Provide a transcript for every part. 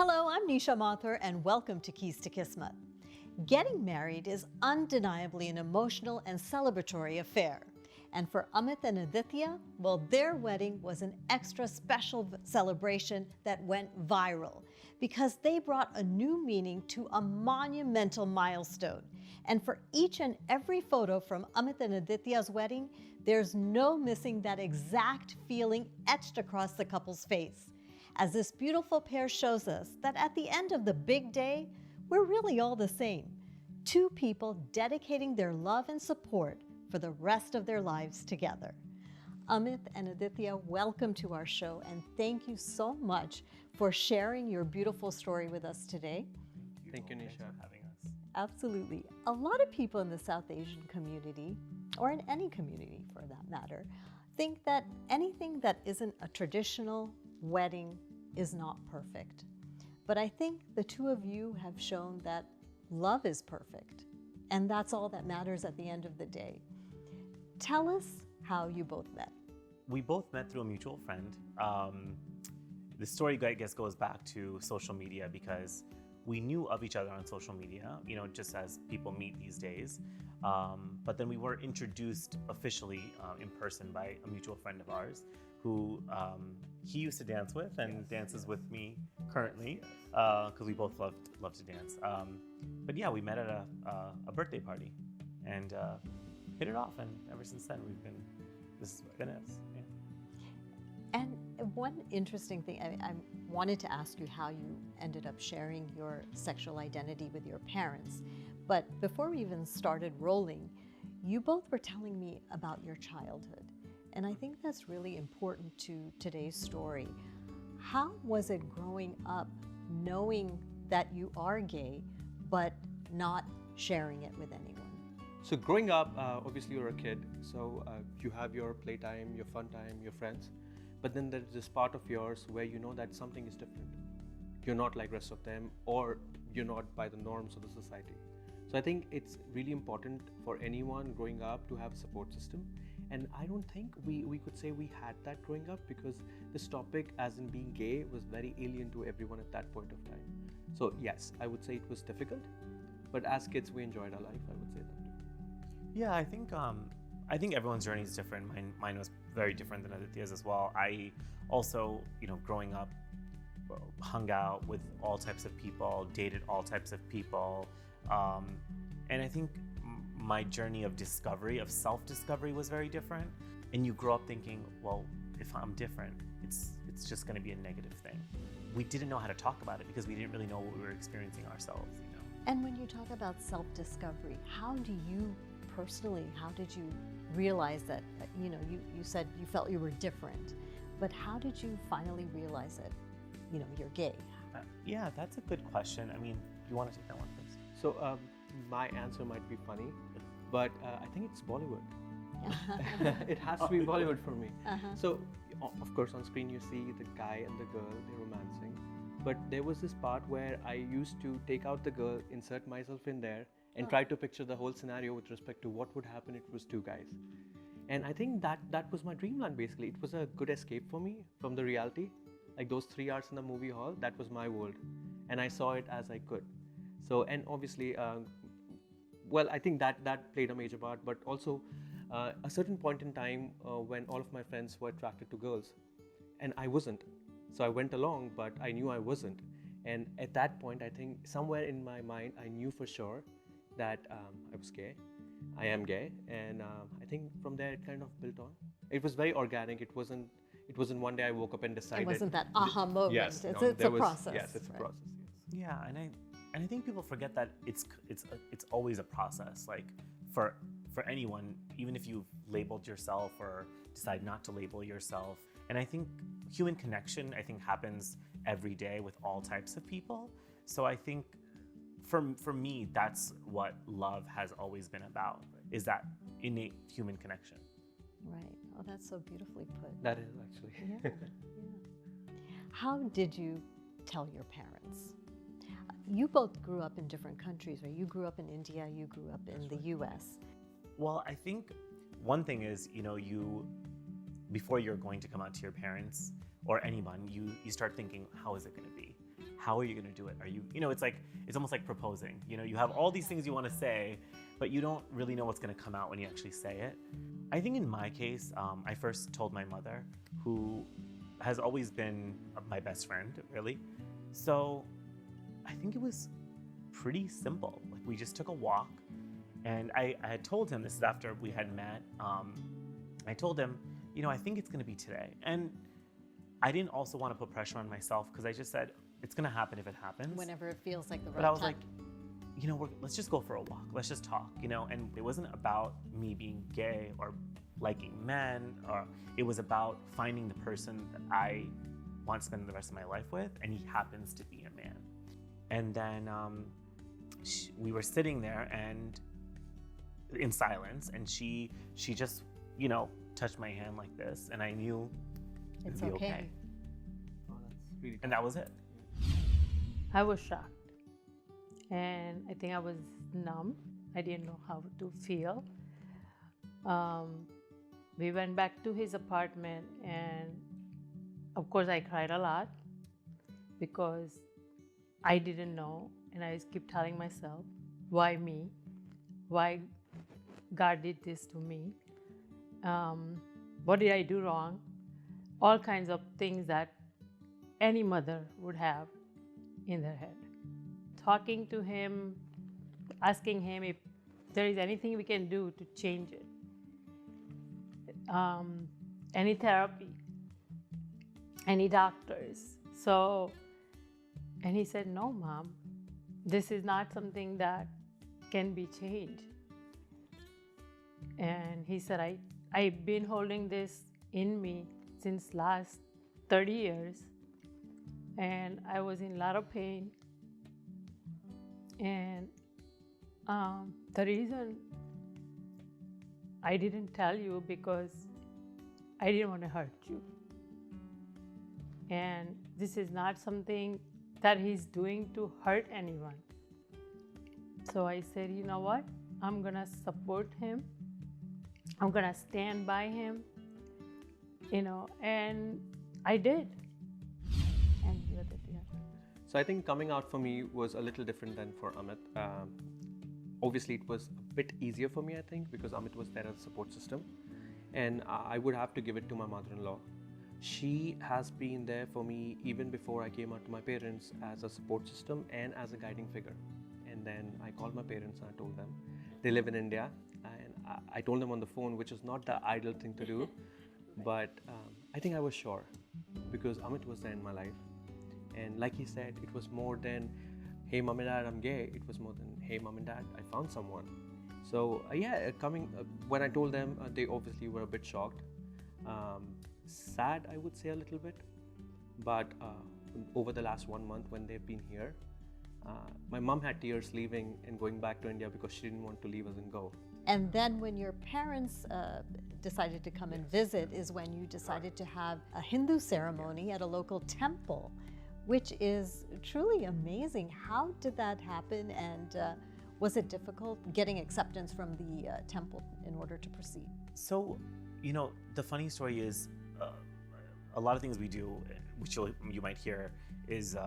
Hello, I'm Nisha Mathur and welcome to Keys to Kismat. Getting married is undeniably an emotional and celebratory affair. And for Amit and Aditya, well, their wedding was an extra special celebration that went viral because they brought a new meaning to a monumental milestone. And for each and every photo from Amit and Aditya's wedding, there's no missing that exact feeling etched across the couple's face. As this beautiful pair shows us that at the end of the big day, we're really all the same. Two people dedicating their love and support for the rest of their lives together. Amit and Aditya, welcome to our show and thank you so much for sharing your beautiful story with us today. Thank you, Nisha, for having us. Absolutely. A lot of people in the South Asian community, or in any community for that matter, think that anything that isn't a traditional wedding is not perfect. But I think the two of you have shown that love is perfect, and that's all that matters at the end of the day. Tell us how you both met. We both met through a mutual friend. The story, I guess, goes back to social media because we knew of each other on social media, just as people meet these days. But then we were introduced officially in person by a mutual friend of ours who he used to dance with and dances with me currently because we both love to dance. But yeah, we met at a birthday party and hit it off, and ever since then this is what it is. Yeah. And one interesting thing, I wanted to ask you how you ended up sharing your sexual identity with your parents. But before we even started rolling, you both were telling me about your childhood. And I think that's really important to today's story. How was it growing up knowing that you are gay, but not sharing it with anyone? So growing up, obviously you're a kid, so you have your playtime, your fun time, your friends. But then there's this part of yours where you know that something is different. You're not like rest of them, or you're not by the norms of the society. So I think it's really important for anyone growing up to have a support system. And I don't think we could say we had that growing up because this topic, as in being gay, was very alien to everyone at that point of time. So yes, I would say it was difficult, but as kids, we enjoyed our life, I would say that too. Yeah, I think everyone's journey is different. Mine was very different than Aditya's as well. I also, growing up, hung out with all types of people, dated all types of people, and I think my journey of discovery, of self-discovery, was very different. And you grow up thinking, well, if I'm different, it's just going to be a negative thing. We didn't know how to talk about it because we didn't really know what we were experiencing ourselves. And when you talk about self-discovery, how did you realize that, you said you felt you were different, but how did you finally realize that, you're gay? Yeah, that's a good question. I mean, you want to take that one first? So my answer might be funny, but I think it's Bollywood. It has to be Bollywood for me. So of course on screen you see the guy and the girl, they're romancing. But there was this part where I used to take out the girl, insert myself in there, and try to picture the whole scenario with respect to what would happen if it was two guys. And I think that was my dreamland basically. It was a good escape for me from the reality. Like those 3 hours in the movie hall, that was my world. And I saw it as I could. So, and obviously, I think that played a major part, but also a certain point in time when all of my friends were attracted to girls and I wasn't. So I went along, but I knew I wasn't. And at that point, I think somewhere in my mind, I knew for sure that I was gay. I am gay. And I think from there, it kind of built on. It was very organic. It wasn't one day I woke up and decided. It wasn't that aha moment. Yes, it's a process. Yes, it's a process. Yes. Yeah, and I think people forget that it's always a process. Like for anyone, even if you've labeled yourself or decide not to label yourself. And I think human connection, happens every day with all types of people. So I think for me, that's what love has always been about, is that innate human connection. Right. Oh, that's so beautifully put. That is actually. Yeah. How did you tell your parents? You both grew up in different countries, right? You grew up in India, you grew up in the US. Well, I think one thing is, before you're going to come out to your parents or anyone, you start thinking, how is it going to be? how are you going to do it? Are you, it's almost like proposing. You have all these things you want to say, but you don't really know what's going to come out when you actually say it. I think in my case, I first told my mother, who has always been my best friend, really. So I think it was pretty simple. Like, we just took a walk, and I had told him, this is after we had met, I told him, I think it's going to be today. And I didn't also want to put pressure on myself, because I just said, it's going to happen if it happens. Whenever it feels like the right But I was time. like, let's just go for a walk. Let's just talk, And it wasn't about me being gay or liking men, or it was about finding the person that I want to spend the rest of my life with, and he happens to be a man. And then we were sitting there and in silence, and she just, touched my hand like this, and I knew It's it'd be okay. okay. Oh, that's really And that was it. I was shocked, and I think I was numb. I didn't know how to feel. We went back to his apartment, and of course I cried a lot because I didn't know, and I just keep telling myself, why me? Why God did this to me? What did I do wrong? All kinds of things that any mother would have in their head. Talking to him, asking him if there is anything we can do to change it. Any therapy, any doctors. And he said, no, Mom, this is not something that can be changed. And he said, I've been holding this in me since last 30 years, and I was in a lot of pain. And the reason I didn't tell you because I didn't want to hurt you. And this is not something that he's doing to hurt anyone. So I said, you know what? I'm going to support him. I'm going to stand by him, and I did. And So I think coming out for me was a little different than for Amit. Obviously, it was a bit easier for me, I think, because Amit was there as a support system. And I would have to give it to my mother-in-law. She has been there for me even before I came out to my parents as a support system and as a guiding figure. And then I called my parents and I told them. They live in India. And I told them on the phone, which is not the ideal thing to do. But I think I was sure because Amit was there in my life. And like he said, it was more than, hey, Mom and Dad, I'm gay. It was more than, hey, Mom and Dad, I found someone. So when I told them, they obviously were a bit shocked. Sad, I would say a little bit. But over the last 1 month when they've been here, my mom had tears leaving and going back to India because she didn't want to leave us and go. And then when your parents decided to come and visit is when you decided to have a Hindu ceremony at a local temple, which is truly amazing. How did that happen, and was it difficult getting acceptance from the temple in order to proceed? So, the funny story is a lot of things we do, which you might hear, is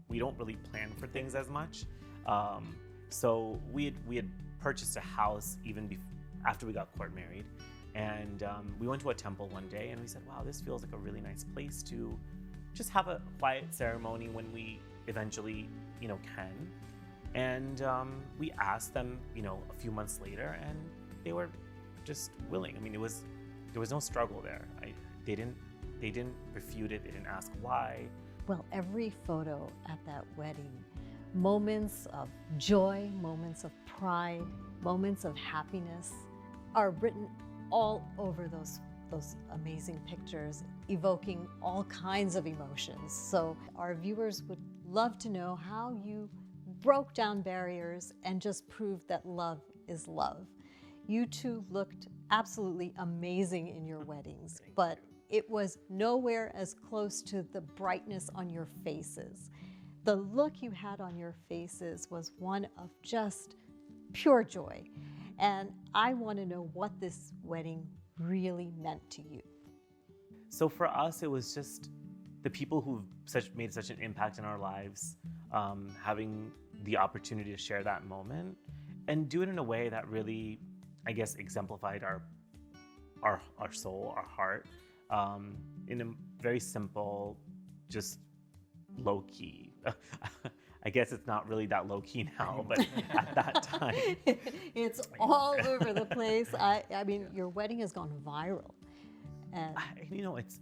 we don't really plan for things as much. So we had purchased a house even after we got court married, and we went to a temple one day and we said, wow, this feels like a really nice place to just have a quiet ceremony when we eventually can. And we asked them a few months later, and they were just willing. I mean, there was no struggle there. They didn't refute it. They didn't ask why. Well, every photo at that wedding, moments of joy, moments of pride, moments of happiness are written all over those amazing pictures, evoking all kinds of emotions. So our viewers would love to know how you broke down barriers and just proved that love is love. You two looked absolutely amazing in your weddings, but it was nowhere as close to the brightness on your faces. The look you had on your faces was one of just pure joy. And I want to know what this wedding really meant to you. So for us, it was just the people who've made such an impact in our lives, having the opportunity to share that moment and do it in a way that really, I guess, exemplified our soul, our heart, in a very simple, just low key. I guess it's not really that low key now, but at that time, it's all over the place. I mean, your wedding has gone viral, and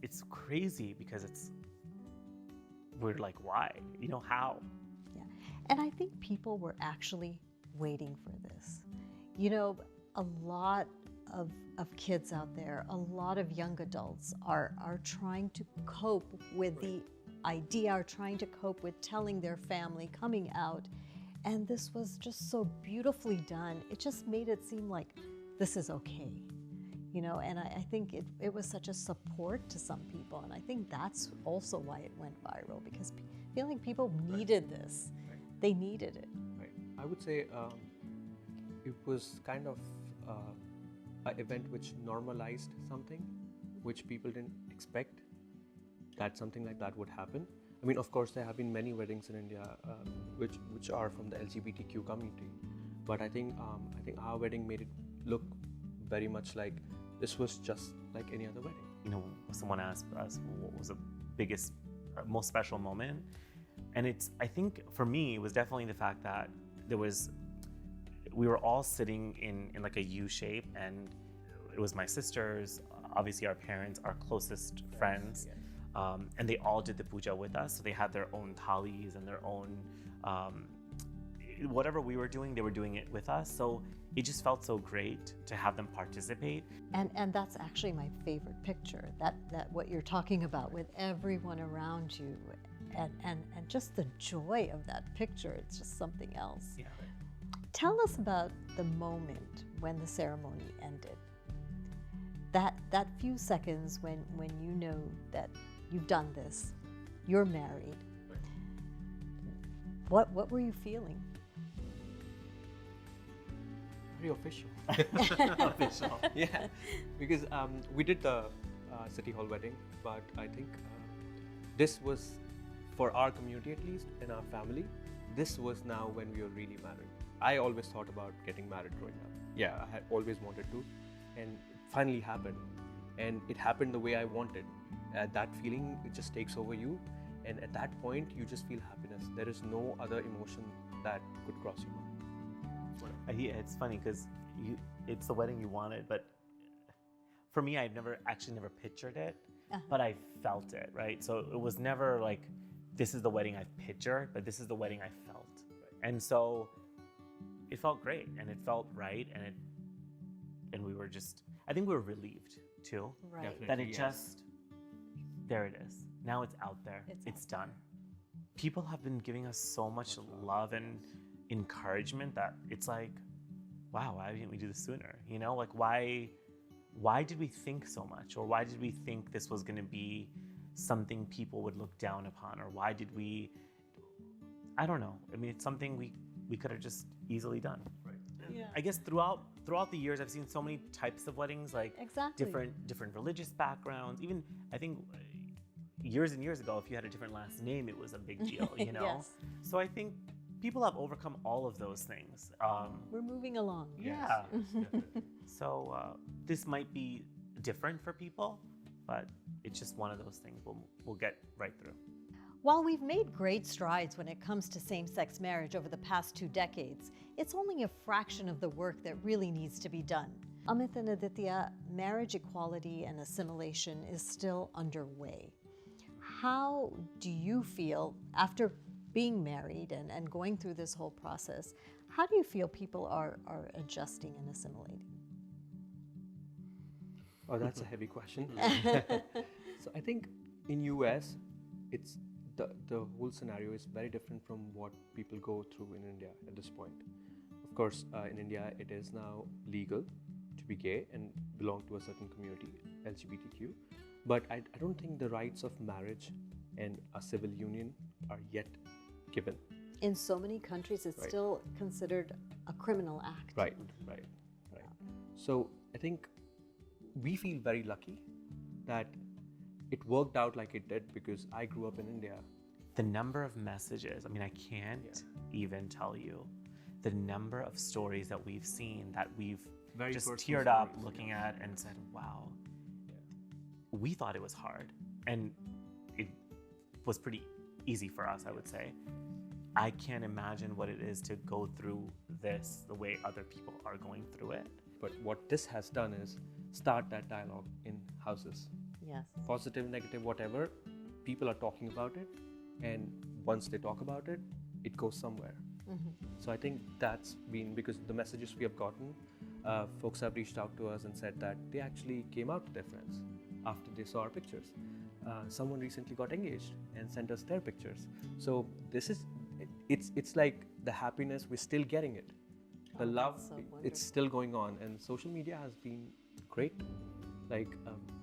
it's crazy because we're like, why? How? Yeah, and I think people were actually waiting for this. A lot of kids out there, a lot of young adults are trying to cope with the idea, are trying to cope with telling their family, coming out, and this was just so beautifully done. It just made it seem like this is okay, and I think it was such a support to some people, and I think that's also why it went viral, because I feel like people needed this. Right. They needed it. Right. I would say it was kind of an event which normalized something which people didn't expect that something like that would happen. I mean, of course, there have been many weddings in India which are from the LGBTQ community, but I think our wedding made it look very much like this was just like any other wedding. Someone asked us what was the biggest, most special moment, and I think for me, it was definitely the fact that we were all sitting in like a U shape, and it was my sisters, obviously our parents, our closest friends, and they all did the puja with us. So they had their own thalis and their own, whatever we were doing, they were doing it with us. So it just felt so great to have them participate. And that's actually my favorite picture, that what you're talking about with everyone around you, and just the joy of that picture. It's just something else. Yeah. Tell us about the moment when the ceremony ended. That few seconds when you know that you've done this, you're married. What were you feeling? Very official. Official. Yeah, because we did the City Hall wedding, but I think this was, for our community at least, and our family, this was now when we were really married. I always thought about getting married growing up. Yeah, I had always wanted to, and it finally happened. And it happened the way I wanted. That feeling, it just takes over you, and at that point, you just feel happiness. There is no other emotion that could cross your mind. Yeah, it's funny because it's the wedding you wanted, but for me, I've never pictured it, but I felt it, right? So it was never like, this is the wedding I've pictured, but this is the wedding I felt. Right. And so it felt great, and it felt right, and we were just, I think we were relieved too, Right. that it just, there it is. Now it's out there. It's done. People have been giving us so much love and encouragement that it's like, wow, why didn't we do this sooner? Like why did we think so much? Or why did we think this was going to be something people would look down upon? Or why did we, I don't know. I mean, it's something we could have just easily done. Right. Yeah. I guess throughout the years, I've seen so many types of weddings, like Exactly. different religious backgrounds. Even I think years and years ago, if you had a different last name, it was a big deal. Yes. So I think people have overcome all of those things. We're moving along. Yeah. So this might be different for people, but it's just one of those things we'll get right through. While we've made great strides when it comes to same-sex marriage over the past 2 decades, it's only a fraction of the work that really needs to be done. Amit and Aditya, marriage equality and assimilation is still underway. How do you feel after being married and going through this whole process? How do you feel people are adjusting and assimilating? Oh, that's a heavy question. So I think in US, it's the whole scenario is very different from what people go through in India at this point. Of course, in India, it is now legal to be gay and belong to a certain community, LGBTQ. But I don't think the rights of marriage and a civil union are yet given. In so many countries, it's Right. still considered a criminal act. Right. So I think we feel very lucky that it worked out like it did because I grew up in India. The number of messages, I mean, I can't even tell you the number of stories that we've seen that we've Very just personal teared up stories, looking at and said, wow, we thought it was hard. And it was pretty easy for us, I would say. I can't imagine what it is to go through this the way other people are going through it. But what this has done is start that dialogue in houses. Yes. Positive, negative, whatever, people are talking about it. And once they talk about it, it goes somewhere. So I think that's been because the messages we have gotten, folks have reached out to us and said that they actually came out to their friends after they saw our pictures. Someone recently got engaged and sent us their pictures. So this is, it's like the happiness, we're still getting it. The love, so it's still going on, and social media has been great. Like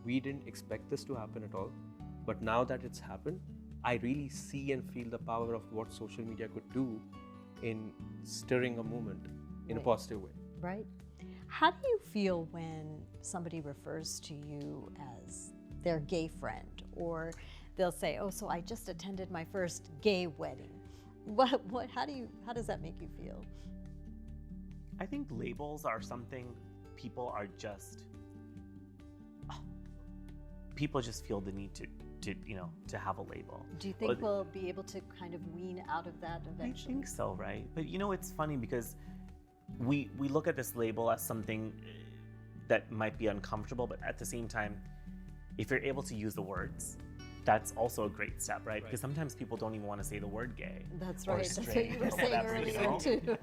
we didn't expect this to happen at all, but now that it's happened, I really see and feel the power of what social media could do in stirring a movement in a positive way. Right. How do you feel when somebody refers to you as their gay friend, or they'll say, "Oh, so I just attended my first gay wedding"? How does that make you feel? I think labels are something people just feel the need to have a label. Do you think we'll be able to kind of wean out of that eventually? I think so, right? But it's funny because we look at this label as something that might be uncomfortable, but at the same time, if you're able to use the words, that's also a great step, right? Because sometimes people don't even want to say the word gay. That's or right. That's what straight you were or saying whatever, earlier too.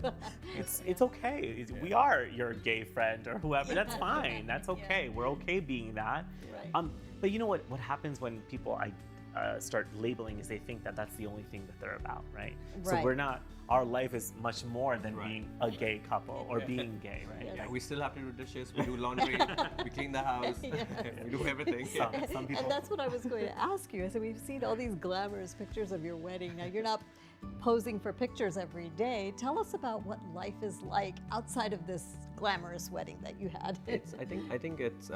It's okay. We are your gay friend or whoever. That's fine. That's okay. We're okay being that. Right. But you know what happens when people start labeling is they think that that's the only thing that they're about, right? So Right. we're not. Our life is much more than being a gay couple or being gay, right? Yeah, we still have to do dishes, we do laundry, we clean the house, we do everything. Some people. And that's what I was going to ask you. I said, we've seen all these glamorous pictures of your wedding. Now, you're not posing for pictures every day. Tell us about what life is like outside of this glamorous wedding that you had. I think it's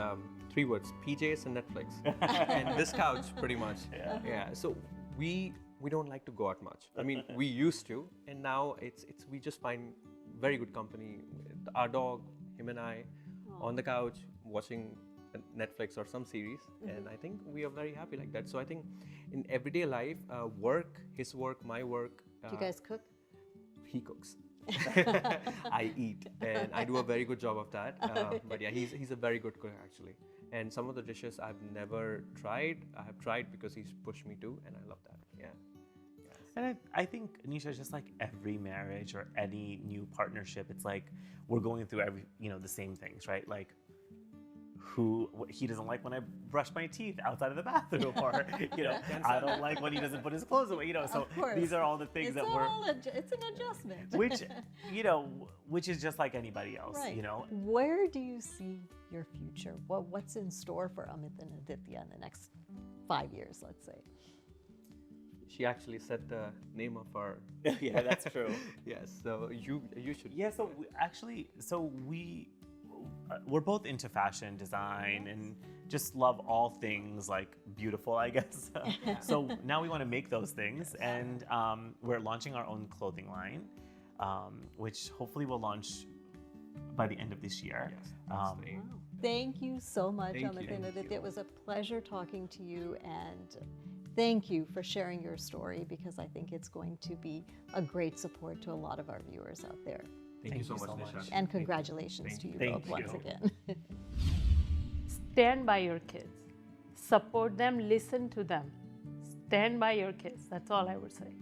3 words: PJs and Netflix, and this couch, pretty much. Yeah. So we don't like to go out much. I mean, we used to, and now it's we just find very good company. Our dog, him and I, on the couch watching Netflix or some series, and I think we are very happy like that. So I think in everyday life, work, his work, my work. Do you guys cook? He cooks. I eat, and I do a very good job of that. But yeah, he's a very good cook actually. And some of the dishes I've never tried, I have tried because he's pushed me to, and I love that. Yeah. And I think, Nisha, just like every marriage or any new partnership, it's like we're going through the same things, right? Like he doesn't like when I brush my teeth outside of the bathroom, or I don't like when he doesn't put his clothes away. So these are all the things it's an adjustment. which is just like anybody else. Right. Where do you see your future? What's in store for Amit and Aditya in the next 5 years, let's say? She actually said the name of our. Yeah, that's true. Yes. So you should. Yeah. So we're both into fashion design and just love all things like beautiful, I guess. So now we want to make those things, and we're launching our own clothing line, which hopefully will launch by the end of this year. Wow. Thank you so much, Thank Amit you. and Aditya. It was a pleasure talking to you, and thank you for sharing your story, because I think it's going to be a great support to a lot of our viewers out there. Thank you so much, Nisha. And congratulations to you both once again. Stand by your kids. Support them, listen to them. Stand by your kids. That's all I would say.